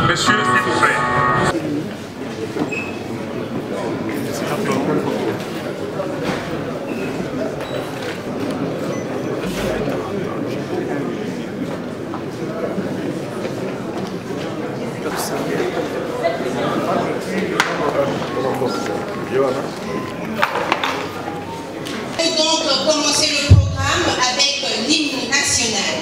Monsieur, s'il vous plaît. Et donc commencer le programme avec l'hymne national.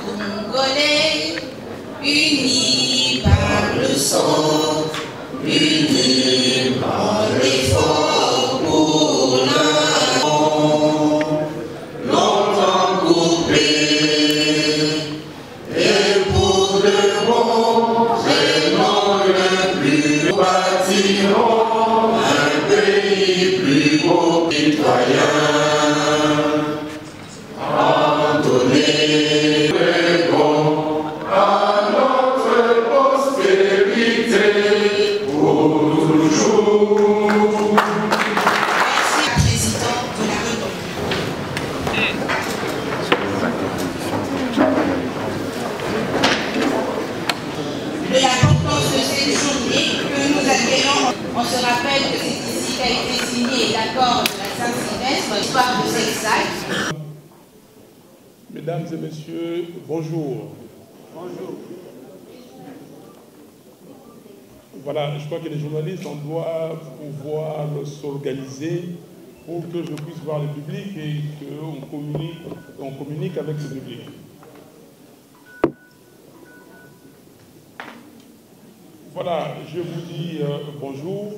Congolais, unis par le sang, unis par l'effort pour l'amour, longtemps coupés, et pour de bon, vraiment le plus beau, bâtirons un pays plus beau, citoyen, abandonné. On se rappelle que c'est ici qu'a été signé l'accord de la Saint-Sylvestre, l'histoire de Sexac. Mesdames et messieurs, bonjour. Bonjour. Voilà, je crois que les journalistes, on doit pouvoir s'organiser pour que je puisse voir le public et qu'on communique avec le public. Voilà, je vous dis bonjour.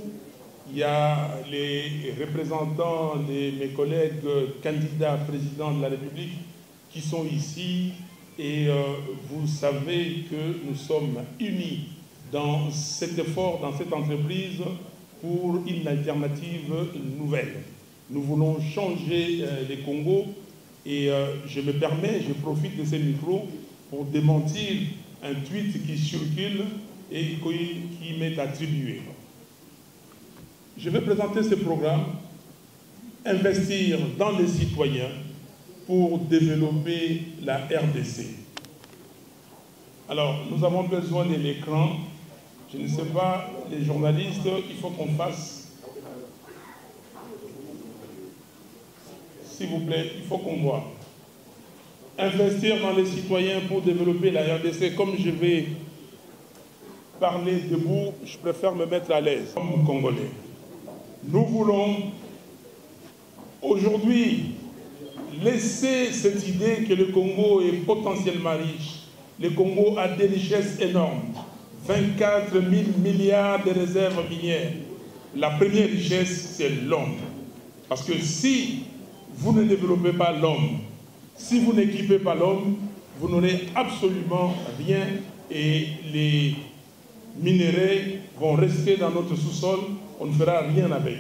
Il y a les représentants de mes collègues candidats présidents de la République qui sont ici et vous savez que nous sommes unis dans cet effort, dans cette entreprise pour une alternative nouvelle. Nous voulons changer les Congos et je me permets, je profite de ces micros pour démentir un tweet qui circule et qui m'est attribué. Je vais présenter ce programme, investir dans les citoyens pour développer la RDC. Alors, nous avons besoin de l'écran. Je ne sais pas, les journalistes, il faut qu'on fasse. S'il vous plaît, il faut qu'on voit. Investir dans les citoyens pour développer la RDC. Comme je vais parler debout, je préfère me mettre à l'aise comme Congolais. Nous voulons aujourd'hui laisser cette idée que le Congo est potentiellement riche. Le Congo a des richesses énormes, 24 000 milliards de réserves minières. La première richesse, c'est l'homme. Parce que si vous ne développez pas l'homme, si vous n'équipez pas l'homme, vous n'aurez absolument rien et les minéraux vont rester dans notre sous-sol, on ne fera rien avec.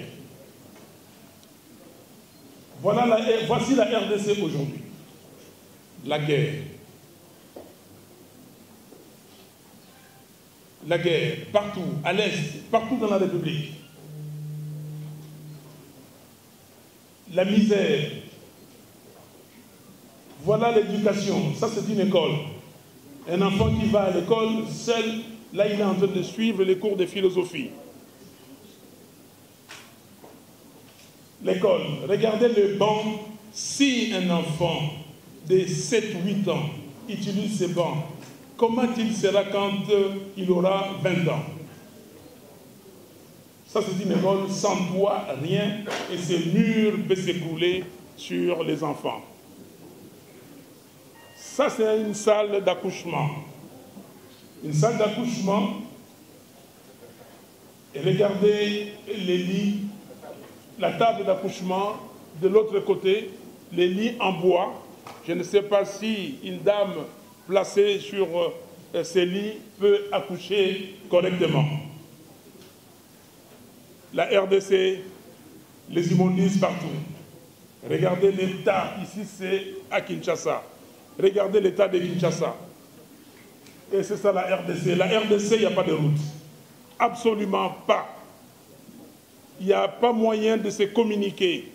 Voici la RDC aujourd'hui. La guerre. La guerre, partout, à l'Est, partout dans la République. La misère. Voilà l'éducation. Ça, c'est une école. Un enfant qui va à l'école, seul, là, il est en train de suivre les cours de philosophie. L'école. Regardez le banc. Si un enfant de 7-8 ans utilise ces bancs, comment il sera quand il aura 20 ans? Ça, c'est une école sans toit, rien, et ces murs peuvent s'écrouler sur les enfants. Ça, c'est une salle d'accouchement. Une salle d'accouchement. Et regardez les lits, la table d'accouchement. De l'autre côté, les lits en bois. Je ne sais pas si une dame placée sur ces lits peut accoucher correctement. La RDC, les immondices partout. Regardez l'état, ici c'est à Kinshasa. Regardez l'état de Kinshasa. Et c'est ça la RDC. La RDC, il n'y a pas de route. Absolument pas. Il n'y a pas moyen de se communiquer.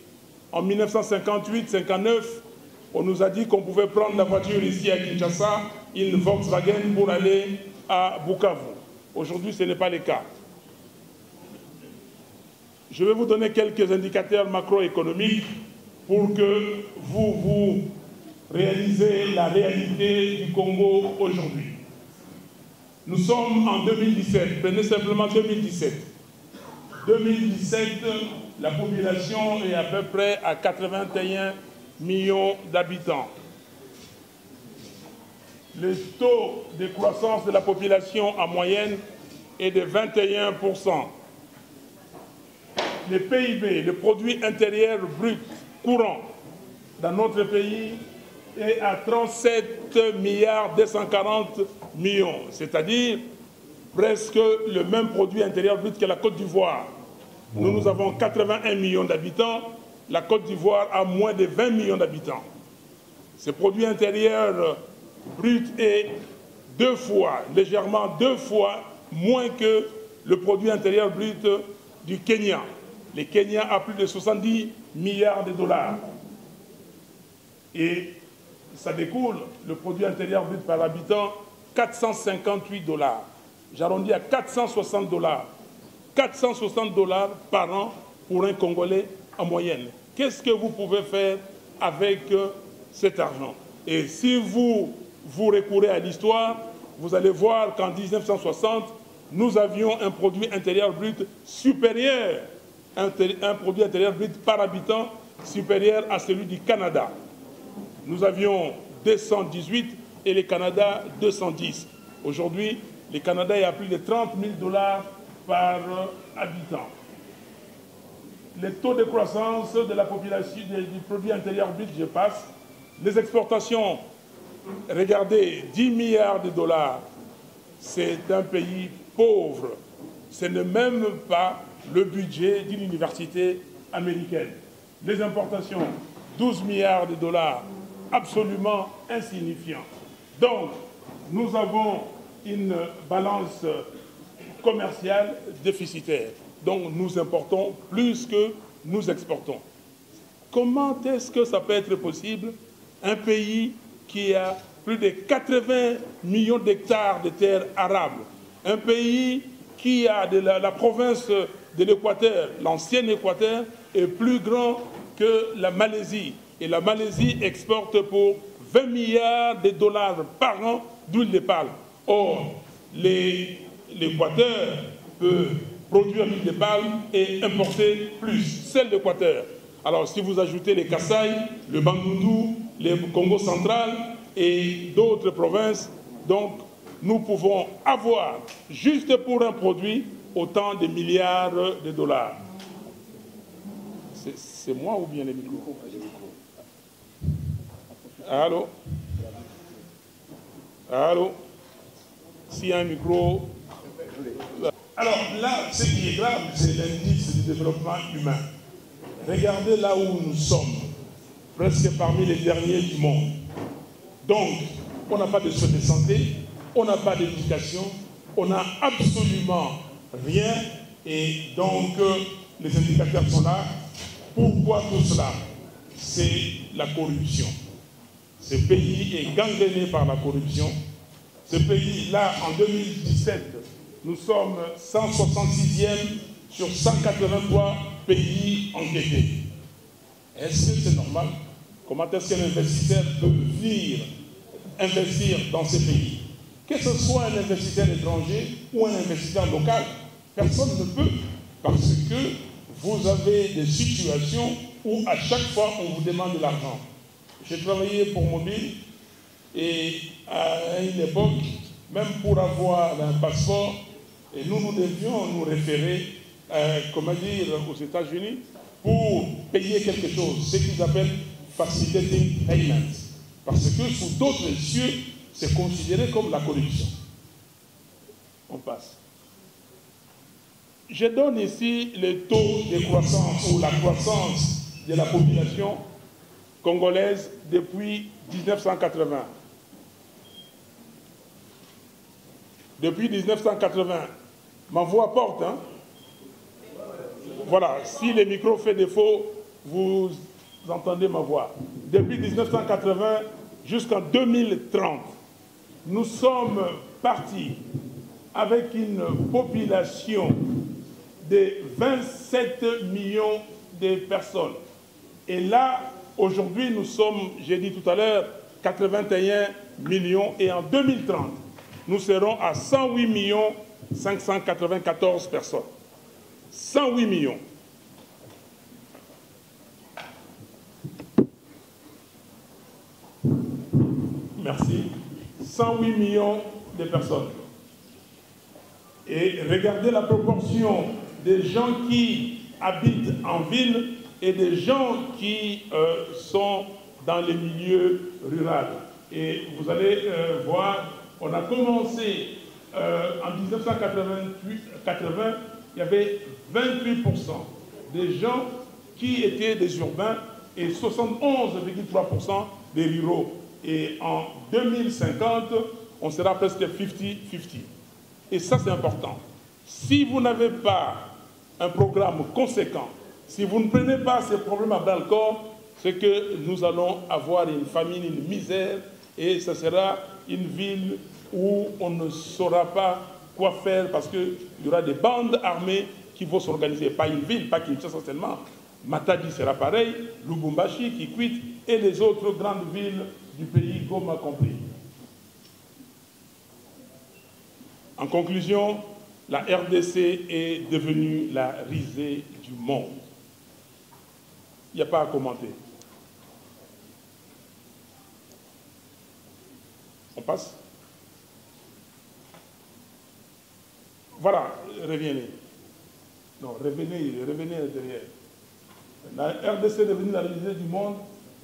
En 1958-59, on nous a dit qu'on pouvait prendre la voiture ici à Kinshasa, une Volkswagen pour aller à Bukavu. Aujourd'hui, ce n'est pas le cas. Je vais vous donner quelques indicateurs macroéconomiques pour que vous réalisez la réalité du Congo aujourd'hui. Nous sommes en 2017, prenez simplement 2017. 2017, la population est à peu près à 81 millions d'habitants. Le taux de croissance de la population en moyenne est de 21%. Le PIB, le produit intérieur brut courant dans notre pays est à 37 milliards 240 millions, c'est-à-dire presque le même produit intérieur brut que la Côte d'Ivoire. Nous avons 81 millions d'habitants, la Côte d'Ivoire a moins de 20 millions d'habitants. Ce produit intérieur brut est légèrement deux fois moins que le produit intérieur brut du Kenya. Le Kenya a plus de 70 milliards de dollars. Et ça découle, le produit intérieur brut par habitant, 458 dollars. J'arrondis à 460 dollars. 460 dollars par an pour un Congolais en moyenne. Qu'est-ce que vous pouvez faire avec cet argent? Et si vous recourez à l'histoire, vous allez voir qu'en 1960, nous avions un produit intérieur brut supérieur, un produit intérieur brut par habitant supérieur à celui du Canada. Nous avions 218 et le Canada 210. Aujourd'hui, le Canada est à plus de 30 000 dollars par habitant. Les taux de croissance de la population, du produit intérieur brut, je passe. Les exportations, regardez, 10 milliards de dollars, c'est un pays pauvre. Ce n'est même pas le budget d'une université américaine. Les importations, 12 milliards de dollars, absolument insignifiant. Donc, nous avons une balance commerciale déficitaire. Donc, nous importons plus que nous exportons. Comment est-ce que ça peut être possible? Un pays qui a plus de 80 millions d'hectares de terres arables, un pays qui a la province de l'Équateur, l'ancien Équateur, est plus grand que la Malaisie. Et la Malaisie exporte pour 20 milliards de dollars par an d'huile de palme. Or, l'Équateur peut produire l'huile de palme et importer plus, celle d'Équateur. Alors, si vous ajoutez les Kasaï, le Bandundu, le Congo central et d'autres provinces, donc, nous pouvons avoir, juste pour un produit, autant de milliards de dollars. C'est moi ou bien les micros? Allô? Allô? S'il y a un micro... Alors là, ce qui est grave, c'est l'indice du développement humain. Regardez là où nous sommes, presque parmi les derniers du monde. Donc, on n'a pas de soins de santé, on n'a pas d'éducation, on n'a absolument rien. Et donc, les indicateurs sont là. Pourquoi tout cela? C'est la corruption. Ce pays est gangréné par la corruption. Ce pays-là, en 2017, nous sommes 166e sur 183 pays enquêtés. Est-ce que c'est normal? Comment est-ce qu'un investisseur peut venir investir dans ces pays? Que ce soit un investisseur étranger ou un investisseur local, personne ne peut, parce que vous avez des situations où à chaque fois on vous demande de l'argent. J'ai travaillé pour Mobile Et à une époque, même pour avoir un passeport, et nous devions nous référer, comment dire, aux États-Unis pour payer quelque chose, ce qu'ils appellent facilitating payments. Parce que sous d'autres cieux, c'est considéré comme la corruption. On passe. Je donne ici le taux de croissance ou la croissance de la population congolaise depuis 1980. Depuis 1980, ma voix porte, hein? Voilà, si le micro fait défaut, vous entendez ma voix. Depuis 1980 jusqu'en 2030, nous sommes partis avec une population de 27 millions de personnes. Et là, aujourd'hui, nous sommes, j'ai dit tout à l'heure, 81 millions. Et en 2030, nous serons à 108 millions 594 personnes. 108 millions. Merci. 108 millions de personnes. Et regardez la proportion des gens qui habitent en ville et des gens qui sont dans les milieux ruraux. Et vous allez voir, on a commencé en 1980, il y avait 28% des gens qui étaient des urbains et 71,3% des ruraux. Et en 2050, on sera presque 50-50. Et ça, c'est important. Si vous n'avez pas un programme conséquent, si vous ne prenez pas ces problèmes à bras-le-corps, c'est que nous allons avoir une famine, une misère, et ce sera une ville où on ne saura pas quoi faire parce qu'il y aura des bandes armées qui vont s'organiser. Pas une ville, pas Kinshasa seulement. Matadi sera pareil, Lubumbashi, Kikwit et les autres grandes villes du pays, Goma compris. En conclusion, la RDC est devenue la risée du monde. Il n'y a pas à commenter. On passe. Voilà, revenez. Non, revenez derrière. La RDC est devenue la risée du monde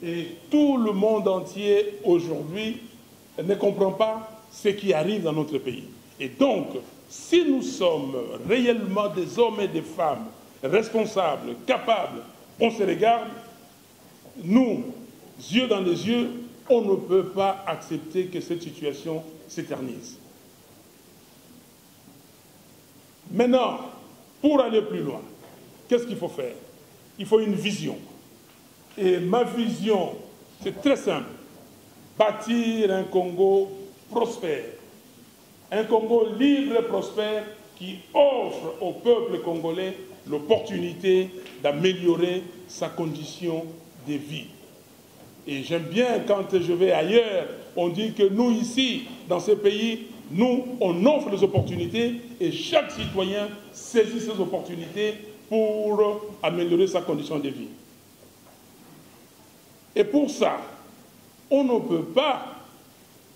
et tout le monde entier aujourd'hui ne comprend pas ce qui arrive dans notre pays. Et donc, si nous sommes réellement des hommes et des femmes responsables, capables, on se regarde, nous, yeux dans les yeux, on ne peut pas accepter que cette situation s'éternise. Maintenant, pour aller plus loin, qu'est-ce qu'il faut faire? Il faut une vision. Et ma vision, c'est très simple. Bâtir un Congo prospère. Un Congo libre et prospère qui offre au peuple congolais l'opportunité d'améliorer sa condition de vie. Et j'aime bien quand je vais ailleurs, on dit que nous ici, dans ce pays, nous, on offre les opportunités et chaque citoyen saisit ces opportunités pour améliorer sa condition de vie. Et pour ça, on ne peut pas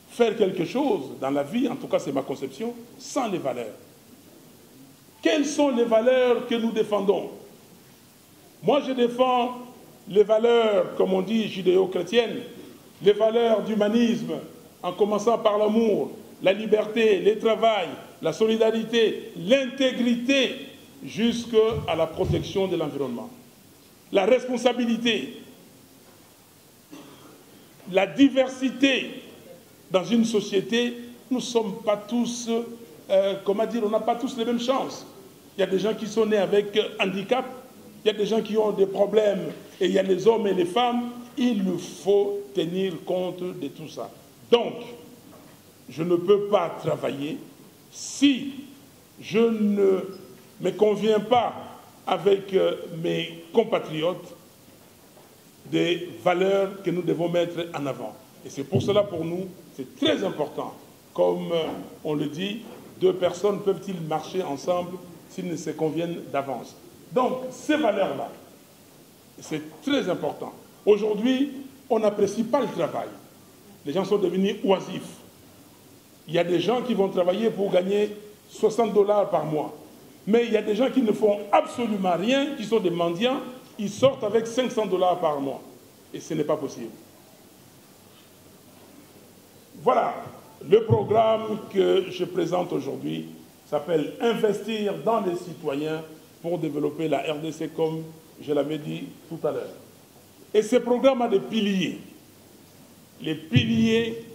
faire quelque chose dans la vie, en tout cas c'est ma conception, sans les valeurs. Quelles sont les valeurs que nous défendons? Moi je défends les valeurs, comme on dit, judéo-chrétiennes, les valeurs d'humanisme, en commençant par l'amour, la liberté, le travail, la solidarité, l'intégrité, jusqu'à la protection de l'environnement. La responsabilité, la diversité dans une société, nous ne sommes pas tous, comment dire, on n'a pas tous les mêmes chances. Il y a des gens qui sont nés avec handicap, il y a des gens qui ont des problèmes, et il y a les hommes et les femmes. Il faut tenir compte de tout ça. Donc, je ne peux pas travailler si je ne me conviens pas avec mes compatriotes des valeurs que nous devons mettre en avant. Et c'est pour cela, pour nous, c'est très important. Comme on le dit, deux personnes peuvent-ils marcher ensemble s'ils ne se conviennent d'avance. Donc, ces valeurs-là, c'est très important. Aujourd'hui, on n'apprécie pas le travail. Les gens sont devenus oisifs. Il y a des gens qui vont travailler pour gagner 60 $ par mois. Mais il y a des gens qui ne font absolument rien, qui sont des mendiants, ils sortent avec 500 $ par mois. Et ce n'est pas possible. Voilà, le programme que je présente aujourd'hui s'appelle « Investir dans les citoyens pour développer la RDC » comme je l'avais dit tout à l'heure. Et ce programme a des piliers. Les piliers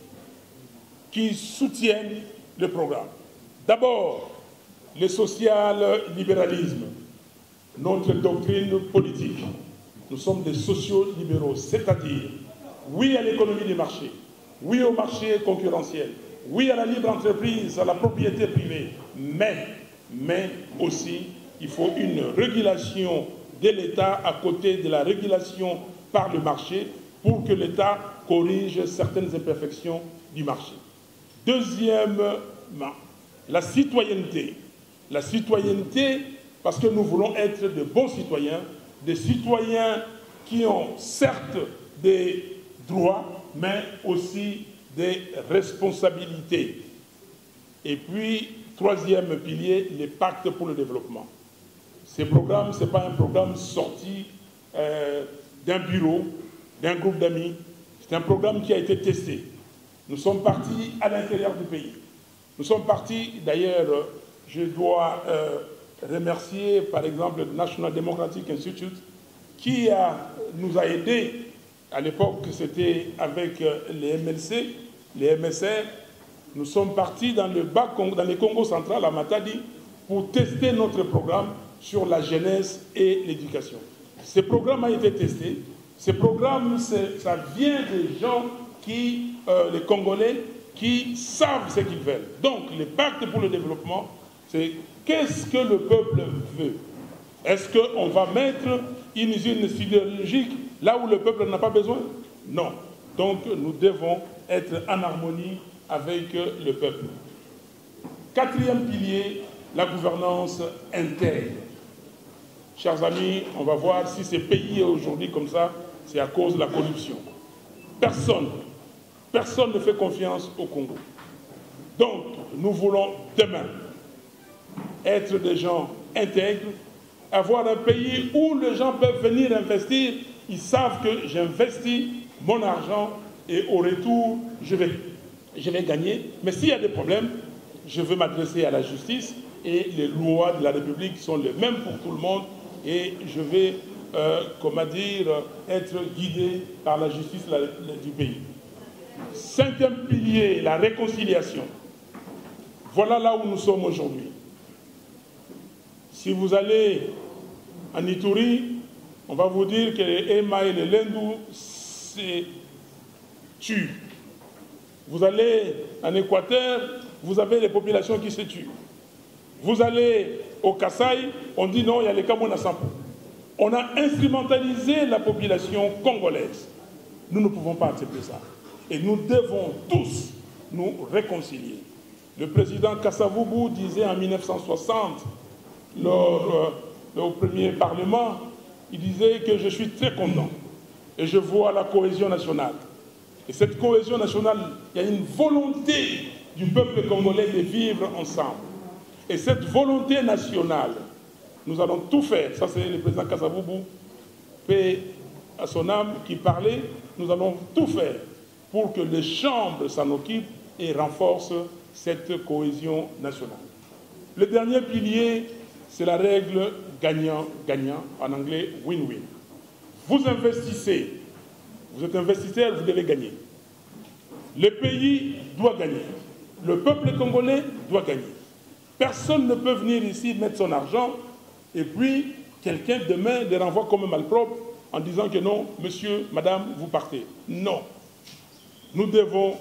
qui soutiennent le programme. D'abord, le social-libéralisme, notre doctrine politique. Nous sommes des sociaux-libéraux, c'est-à-dire oui à l'économie du marché, oui au marché concurrentiel, oui à la libre entreprise, à la propriété privée, mais aussi il faut une régulation de l'État à côté de la régulation par le marché pour que l'État corrige certaines imperfections du marché. Deuxièmement, la citoyenneté. La citoyenneté, parce que nous voulons être de bons citoyens, des citoyens qui ont certes des droits, mais aussi des responsabilités. Et puis, troisième pilier, les pactes pour le développement. Ces programmes, ce n'est pas un programme sorti d'un bureau, d'un groupe d'amis. C'est un programme qui a été testé. Nous sommes partis à l'intérieur du pays. Nous sommes partis, d'ailleurs, je dois remercier par exemple le National Democratic Institute qui nous a aidés. À l'époque, c'était avec les MLC, les MSR. Nous sommes partis dans les Congo central, à Matadi, pour tester notre programme sur la jeunesse et l'éducation. Ce programme a été testé. Ce programme, ça vient des gens les Congolais, qui savent ce qu'ils veulent. Donc, les pactes pour le développement, c'est qu'est-ce que le peuple veut? Est-ce qu'on va mettre une usine sidérurgique là où le peuple n'a pas besoin? Non. Donc, nous devons être en harmonie avec le peuple. Quatrième pilier, la gouvernance interne. Chers amis, on va voir si ces pays aujourd'hui comme ça, c'est à cause de la corruption. Personne ne fait confiance au Congo. Donc, nous voulons demain être des gens intègres, avoir un pays où les gens peuvent venir investir, ils savent que j'investis mon argent et au retour, je vais gagner. Mais s'il y a des problèmes, je veux m'adresser à la justice et les lois de la République sont les mêmes pour tout le monde et je vais, être guidé par la justice du pays. Cinquième pilier, la réconciliation. Voilà là où nous sommes aujourd'hui. Si vous allez en Ituri, on va vous dire que les Ema et les Lendu se tuent. Vous allez en Équateur, vous avez les populations qui se tuent. Vous allez au Kasaï, on dit non, il y a les Kamona Sampo. On a instrumentalisé la population congolaise. Nous ne pouvons pas accepter ça. Et nous devons tous nous réconcilier. Le président Kasavubu disait en 1960, au premier Parlement, il disait que je suis très content et je vois la cohésion nationale. Et cette cohésion nationale, il y a une volonté du peuple congolais de vivre ensemble. Et cette volonté nationale, nous allons tout faire, ça c'est le président Kasavubu, paix à son âme, qui parlait, nous allons tout faire pour que les chambres s'en occupent et renforcent cette cohésion nationale. Le dernier pilier, c'est la règle gagnant-gagnant, en anglais win-win. Vous investissez, vous êtes investisseur, vous devez gagner. Le pays doit gagner. Le peuple congolais doit gagner. Personne ne peut venir ici mettre son argent et puis quelqu'un demain les renvoie comme un malpropre en disant que non, monsieur, madame, vous partez. Non. Nous devons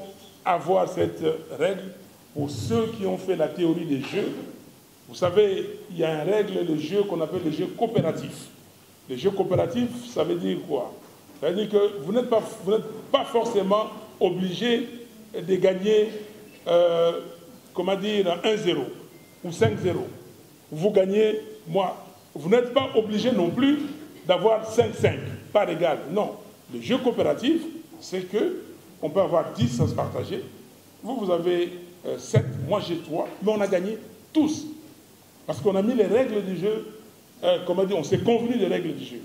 avoir cette règle pour ceux qui ont fait la théorie des jeux. Vous savez, il y a une règle de jeu qu'on appelle les jeux coopératifs. Les jeux coopératifs, ça veut dire quoi? Ça veut dire que vous n'êtes pas forcément obligé de gagner, 1-0 ou 5-0. Vous gagnez, vous n'êtes pas obligé non plus d'avoir 5-5, par égal. Non. Le jeu coopératif, c'est que on peut avoir 10 à se partager. Vous avez 7, moi j'ai 3, mais on a gagné tous. Parce qu'on a mis les règles du jeu, comment dire, on s'est convenu des règles du jeu.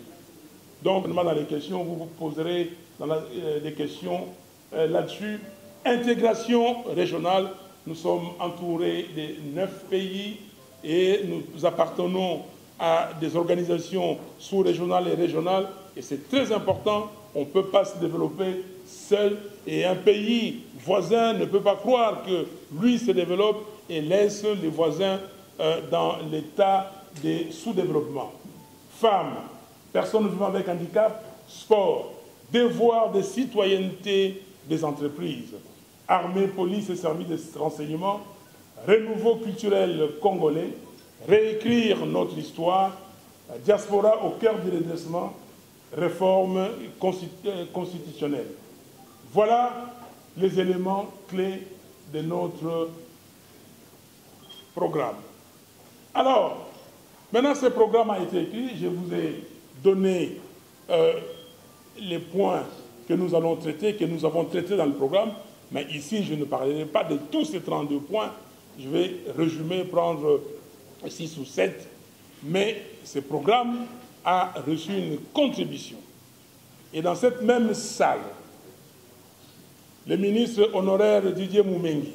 Donc, dans les questions, vous vous poserez des questions là-dessus. Intégration régionale, nous sommes entourés de 9 pays et nous appartenons à des organisations sous-régionales et régionales. Et c'est très important, on ne peut pas se développer seul. Et un pays voisin ne peut pas croire que lui se développe et laisse les voisins dans l'état de sous-développement. Femmes, personnes vivant avec handicap, sport, devoir de citoyenneté des entreprises, armée, police et services de renseignement, renouveau culturel congolais, réécrire notre histoire, diaspora au cœur du redressement, réforme constitutionnelle. Voilà les éléments clés de notre programme. Alors, maintenant ce programme a été écrit, je vous ai donné les points que nous allons traiter, que nous avons traités dans le programme, mais ici je ne parlerai pas de tous ces 32 points, je vais résumer, prendre 6 ou 7, mais ce programme a reçu une contribution. Et dans cette même salle, le ministre honoraire Didier Moumengi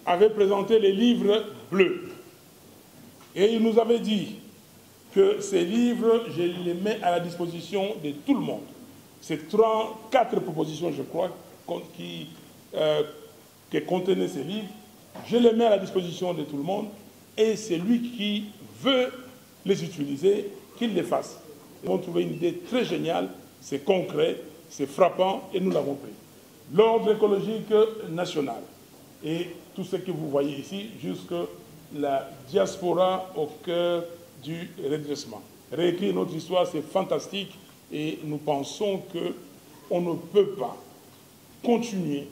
avait présenté les livres bleus. Et il nous avait dit que ces livres, je les mets à la disposition de tout le monde. C'est 4 propositions, je crois, qui contenaient ces livres. Je les mets à la disposition de tout le monde et c'est lui qui veut les utiliser, qu'il les fasse. Nous avons trouvé une idée très géniale, c'est concret, c'est frappant et nous l'avons pris. L'ordre écologique national et tout ce que vous voyez ici, jusque la diaspora au cœur du redressement. Réécrire notre histoire, c'est fantastique et nous pensons qu'on ne peut pas continuer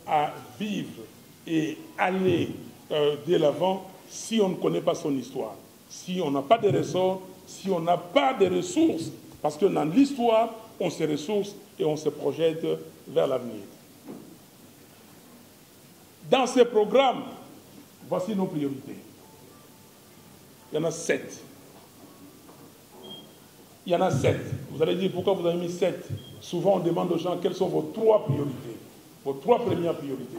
à vivre et aller de l'avant si on ne connaît pas son histoire, si on n'a pas de ressorts, si on n'a pas de ressources, parce que dans l'histoire, on se ressource et on se projette vers l'avenir. Dans ces programmes, voici nos priorités. Il y en a 7. Il y en a 7. Vous allez dire pourquoi vous avez mis 7. Souvent, on demande aux gens quelles sont vos 3 priorités, vos 3 premières priorités.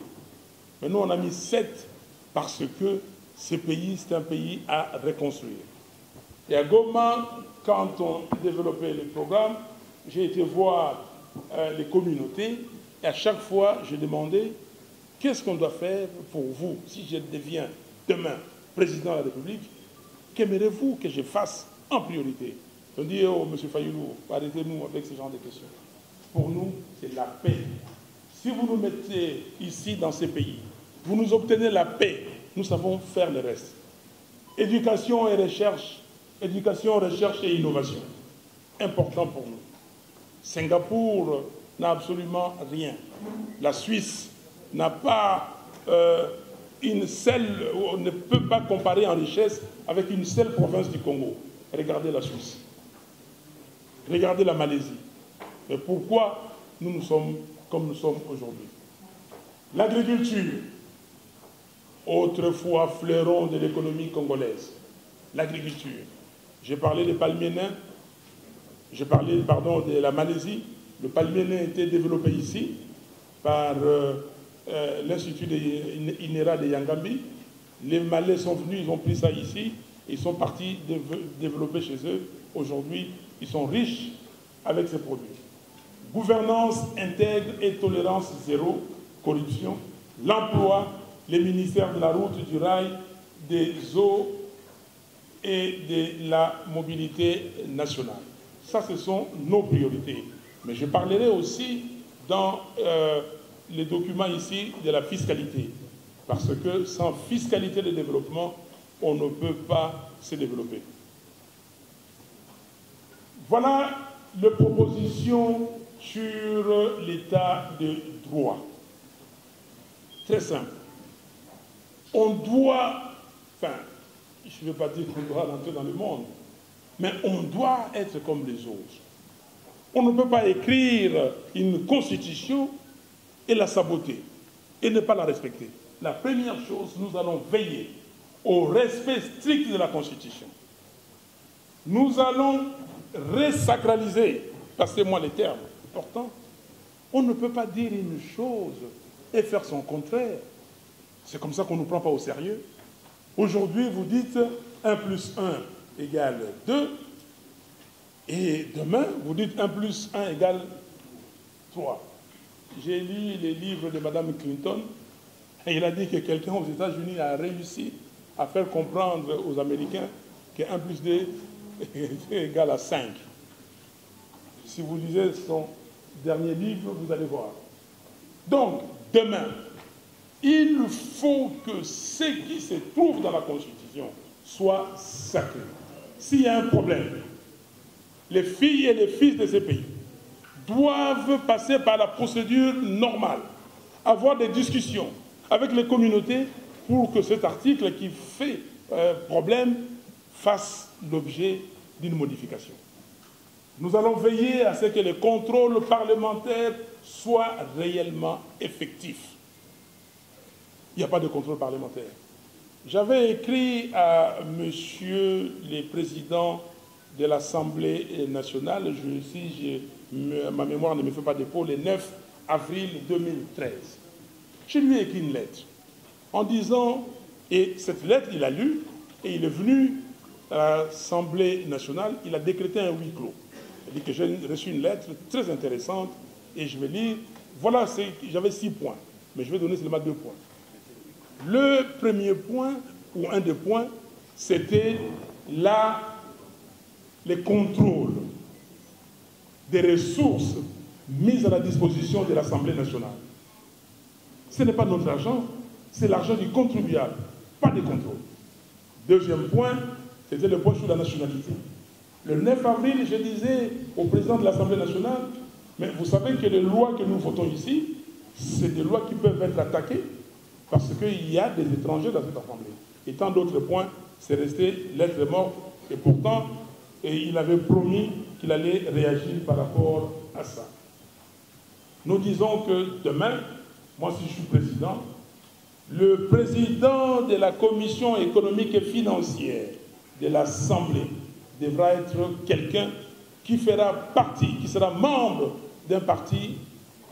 Mais nous, on a mis 7 parce que ce pays, c'est un pays à reconstruire. Et à Goma, quand on développait les programmes, j'ai été voir les communautés et à chaque fois, je demandais qu'est-ce qu'on doit faire pour vous si je deviens demain président de la République. Qu'aimeriez-vous que je fasse en priorité? On dit, oh, M. Fayoulou, arrêtez-nous avec ce genre de questions. Pour nous, c'est la paix. Si vous nous mettez ici, dans ces pays, vous nous obtenez la paix, nous savons faire le reste. Éducation et recherche et innovation. Important pour nous. Singapour n'a absolument rien. La Suisse n'a pas une seule, on ne peut pas comparer en richesse avec une seule province du Congo. Regardez la Suisse. Regardez la Malaisie. Mais pourquoi nous sommes comme nous sommes aujourd'hui? L'agriculture, autrefois fleuron de l'économie congolaise. L'agriculture. J'ai parlé des palmiers nains, j'ai parlé, pardon, de la Malaisie. Le palmier nain a été développé ici par l'Institut INERA de Yangambi. Les Malais sont venus, ils ont pris ça ici, ils sont partis développer chez eux. Aujourd'hui, ils sont riches avec ces produits. Gouvernance intègre et tolérance zéro, corruption, l'emploi, les ministères de la route, du rail, des eaux et de la mobilité nationale. Ça, ce sont nos priorités. Mais je parlerai aussi dans les documents ici de la fiscalité. Parce que sans fiscalité de développement, on ne peut pas se développer. Voilà les propositions sur l'état de droit. Très simple. On doit, enfin, je ne veux pas dire qu'on doit rentrer dans le monde, mais on doit être comme les autres. On ne peut pas écrire une constitution et la saboter et ne pas la respecter. La première chose, nous allons veiller au respect strict de la Constitution. Nous allons resacraliser, passez-moi les termes importants, on ne peut pas dire une chose et faire son contraire. C'est comme ça qu'on ne nous prend pas au sérieux. Aujourd'hui, vous dites 1 plus 1 égale 2, et demain, vous dites 1 plus 1 égale 3. J'ai lu les livres de Mme Clinton, et il a dit que quelqu'un aux États-Unis a réussi à faire comprendre aux Américains que 1 plus 2 égale à 5. Si vous lisez son dernier livre, vous allez voir. Donc, demain, il faut que ce qui se trouve dans la Constitution soit sacré. S'il y a un problème, les filles et les fils de ces pays doivent passer par la procédure normale, avoir des discussions avec les communautés pour que cet article qui fait problème fasse l'objet d'une modification. Nous allons veiller à ce que les contrôles parlementaires soient réellement effectifs. Il n'y a pas de contrôle parlementaire. J'avais écrit à monsieur le président de l'Assemblée nationale, ma mémoire ne me fait pas défaut, le 9 avril 2013. Je lui ai écrit une lettre en disant, et cette lettre, il a lu, et il est venu à l'Assemblée nationale, il a décrété un huis clos. Il dit que j'ai reçu une lettre très intéressante, et je vais lire, voilà, j'avais 6 points, mais je vais donner seulement 2 points. Le premier point, ou un des points, c'était les contrôles des ressources mises à la disposition de l'Assemblée nationale. Ce n'est pas notre argent, c'est l'argent du contribuable, pas de contrôle. Deuxième point, c'était le point sur la nationalité. Le 9 avril, je disais au président de l'Assemblée nationale, mais vous savez que les lois que nous votons ici, c'est des lois qui peuvent être attaquées parce qu'il y a des étrangers dans cette Assemblée. Et tant d'autres points, c'est resté lettre morte. Et pourtant, il avait promis qu'il allait réagir par rapport à ça. Nous disons que demain, moi si je suis président, le président de la Commission économique et financière de l'Assemblée devra être quelqu'un qui fera partie, qui sera membre d'un parti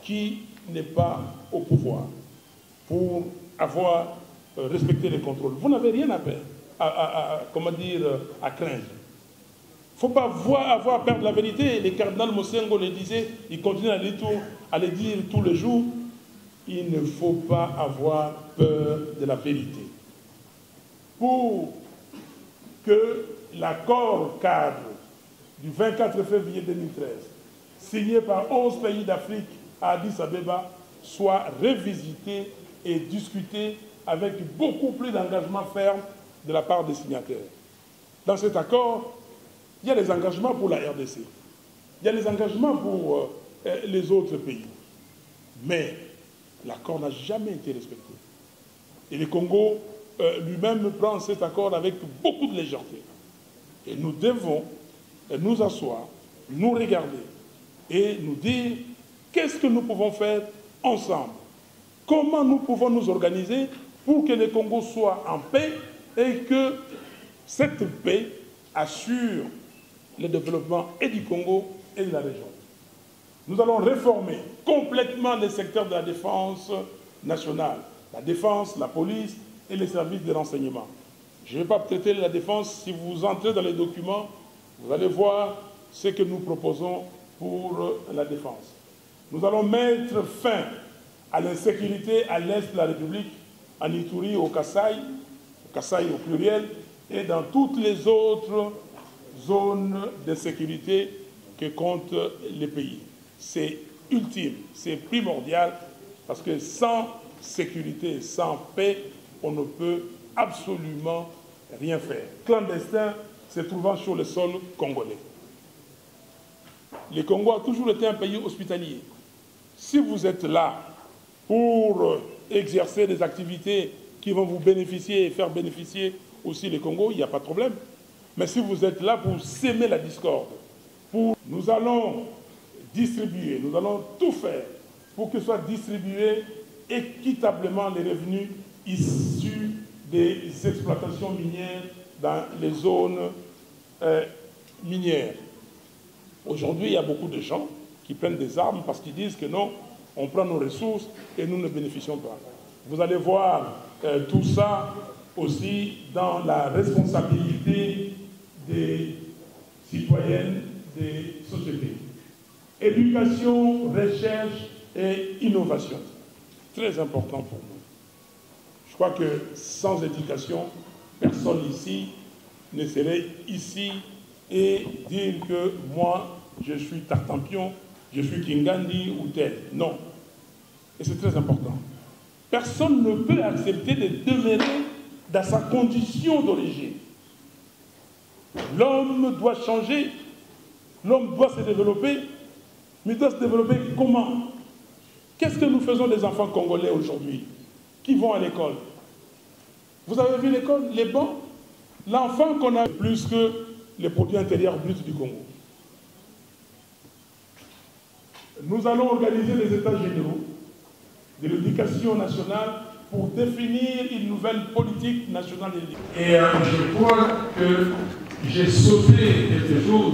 qui n'est pas au pouvoir, pour avoir respecté les contrôles. Vous n'avez rien à faire, à craindre. Il ne faut pas avoir peur de la vérité. Les cardinal Mosengo le disait, il continue à le dire tous les jours, il ne faut pas avoir peur de la vérité. Pour que l'accord cadre du 24 février 2013, signé par 11 pays d'Afrique à Addis Abeba, soit revisité et discuté avec beaucoup plus d'engagement ferme de la part des signataires. Dans cet accord, il y a des engagements pour la RDC, il y a des engagements pour les autres pays. Mais l'accord n'a jamais été respecté. Et le Congo lui-même prend cet accord avec beaucoup de légèreté. Et nous devons nous asseoir, nous regarder et nous dire qu'est-ce que nous pouvons faire ensemble. Comment nous pouvons nous organiser pour que le Congo soit en paix et que cette paix assure le développement et du Congo et de la région. Nous allons réformer complètement les secteurs de la défense nationale, la défense, la police et les services de renseignement. Je ne vais pas traiter la défense. Si vous entrez dans les documents, vous allez voir ce que nous proposons pour la défense. Nous allons mettre fin à l'insécurité à l'est de la République, en Ituri, au Kasaï au pluriel, et dans toutes les autres zones d'insécurité que comptent les pays. C'est ultime, c'est primordial, parce que sans sécurité, sans paix, on ne peut absolument rien faire. Clandestin se trouvant sur le sol congolais. Le Congo a toujours été un pays hospitalier. Si vous êtes là pour exercer des activités qui vont vous bénéficier et faire bénéficier aussi le Congo, il n'y a pas de problème. Mais si vous êtes là pour s'aimer la discorde, nous allons distribuer, nous allons tout faire pour que soient distribués équitablement les revenus issus des exploitations minières dans les zones minières. Aujourd'hui, il y a beaucoup de gens qui prennent des armes parce qu'ils disent que non, on prend nos ressources et nous ne bénéficions pas. Vous allez voir tout ça aussi dans la responsabilité des citoyennes, des sociétés. Éducation, recherche et innovation. Très important pour nous. Je crois que sans éducation, personne ici ne serait ici et dire que moi, je suis Tartampion, je suis Kingandi ou tel. Non. Et c'est très important. Personne ne peut accepter de demeurer dans sa condition d'origine. L'homme doit changer, l'homme doit se développer, mais il doit se développer comment? Qu'est-ce que nous faisons des enfants congolais aujourd'hui qui vont à l'école? Vous avez vu l'école, les bancs? L'enfant qu'on a plus que les produits intérieurs bruts du Congo. Nous allons organiser les états généraux de l'éducation nationale pour définir une nouvelle politique nationale de l'éducation. Et je crois que j'ai sauté quelque chose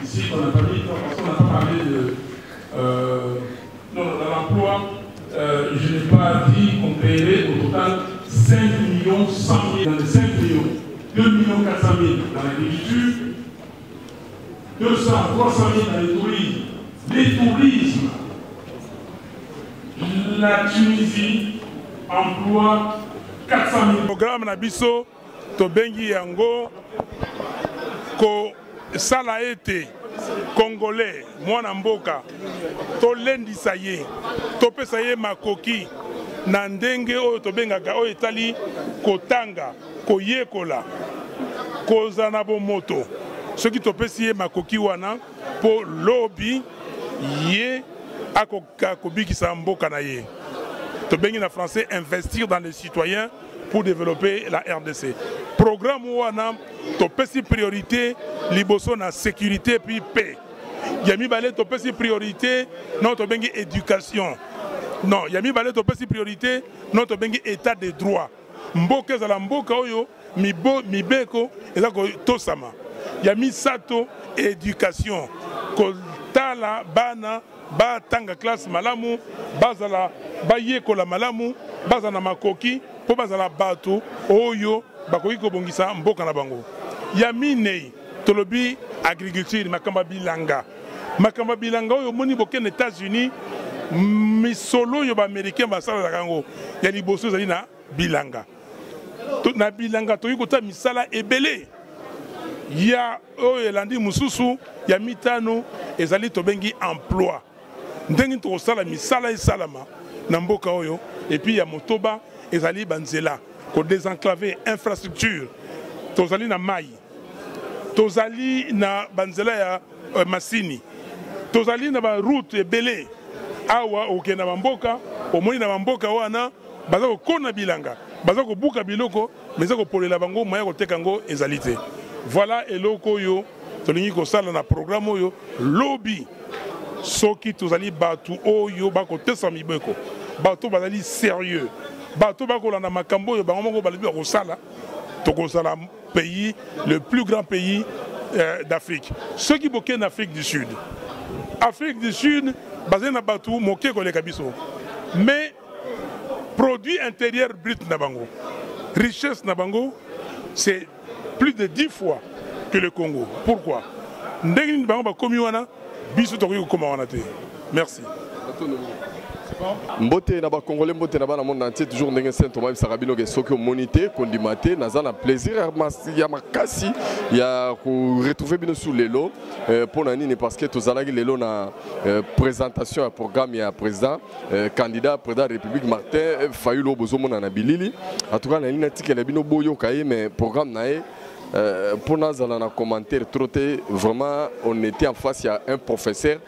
ici qu'on n'a pas dit, parce qu'on n'a pas parlé de l'emploi. Je n'ai pas dit qu'on créerait au total 5 100 000 dans les 5 millions, 2 400 000 dans l'agriculture, 200 300 000 dans le tourisme. Les tourismes, la Tunisie emploie 400 000. Le programme Nabiso, Tobengi Yango, ko sala ete Congolais, mwana mboka, to lendi saye, to pesa ye makoki, na ndenge oyo tobengaka oyo etali kotanga, koyekola, kozana bomoto. Ce qui topesi ye makoki wana po lobby ye akobikisa mboka na ye. Tobengi na français investir dans les citoyens pour développer la RDC. Programme wana topesi priorité liboso na sécurité puis paix. Yami balé topesi priorité non tobengi éducation. Non, yami balé topesi priorité non tobengi état de droit. Mboka za la mboka oyo mibeko ezako tosama. Yami sato éducation. Kotala bana ba tanga classe malamu bazala bayekola malamu bazana makoki po bazala bato oyo bakoki kobongisa mboka na bango. Yami nei tolobi agriculture makamba bilanga. Makamba bilanga oyo moni bokene États-Unis misolo yo ba américain basala kango ya liboso zali na bilanga. Na bilanga toyi kota misala ebele. Ya oyo elandi mususu ya mitano ezali tobengi emploi. Ndengi to sala misala esalama na mboka oyo et puis ya motoba ezali banzela ko désenclaver infrastructure tozali na mai tozali na banzela ya masini tozali na ba route ebele awa okena bamboka omoni na bamboka wana baza ko kona bilanga baza ko buka biloko meza ko polela bango moya ko teka ngo ezali te. Voilà eloko yo tolingi ko sala na programme oyo lobby soki tozali batu oyo bako tesa mibeko bato bazali sérieux bato bakolanda makambo oyo bango moko balibi bakosala tokosala pays le plus grand pays d'Afrique. Ceux qui boke en Afrique du Sud basé na batu moke koleka biso mais produit intérieur brut na bango richesse na bango c'est plus de 10 fois que le Congo. Pourquoi? Ndenge bango bakomi wana biso tokoki koma wana te. Merci. Mbote na ba Congolais mbote na ba na monde entier toujours ndenge Saint Thomas Sarabino ke soki monité kondimate naza na plaisir ya makasi ya ko retrouver bino sous lelo pour na nini parce que tozalaki lelo na présentation ya programme ya président candidat président de la République Martin Fayulu bozomona na bilili en tout cas na nini tikela bino boyo kaye mais programme na pour nous dans commentaire vraiment on était en face à un professeur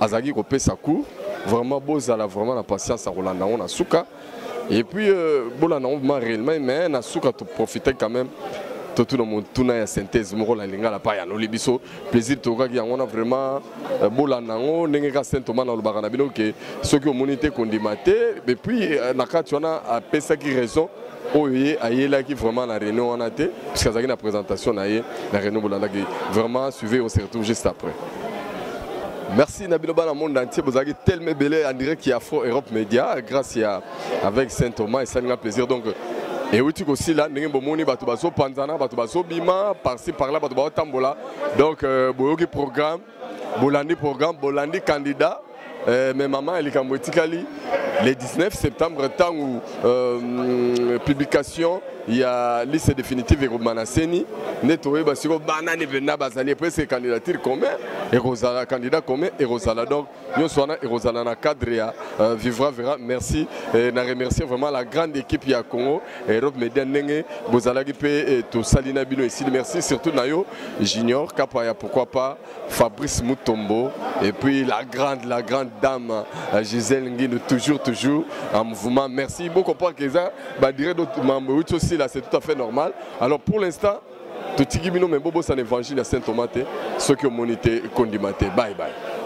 Azagi Kopé Sakou vraiment beau vraiment la patience à Rolanda on a souka et puis bon réellement mais na souka to profiter quand même tout le monde tuna ya synthèse moko la linga la pa ya no libiso plaisir to ka ki ngona vraiment bolanango ndenge ka Saint Thomas na lobaka na bino ke soki omonite kondimate et puis nakati wana a pesa ki raison oye ayela qui vraiment la réunion on a été parce que la présentation na la réunion bolanda qui vraiment suivez on se retrouve juste après. Merci Nabilo Ba dans le monde entier vous avez tellement belé en direct qui a Afro Europe Média grâce à avec Saint Thomas et ça nous a plaisir donc et oui tu aussi là ndenge bomoni bato baso panzana bato baso bima par-ci par là bato ba tambola donc boyoki programme bolandi candidat mais maman elle est comme le 19 septembre temps où publication il y a liste définitive et Manaseni nettoyé parce que banane vena bazali presque candidature commun et Rosala candidat commun et Rosala donc nous sommes et Rosala na cadre ya vivra verra merci et na remercier vraiment la grande équipe ya Congo et Europe Média ndenge bozala ki pe to salina bino ici merci surtout nayo Junior Kapaya pourquoi pas Fabrice Mutombo et puis la grande dame Gisèle Nguine toujours en mouvement merci beaucoup pour que ça bah dire d'autres membres aussi là c'est tout à fait normal alors pour l'instant tout ce qui est bon mais bobo c'est l'évangile à Saint Thomas ceux qui ont monité condimate bye bye.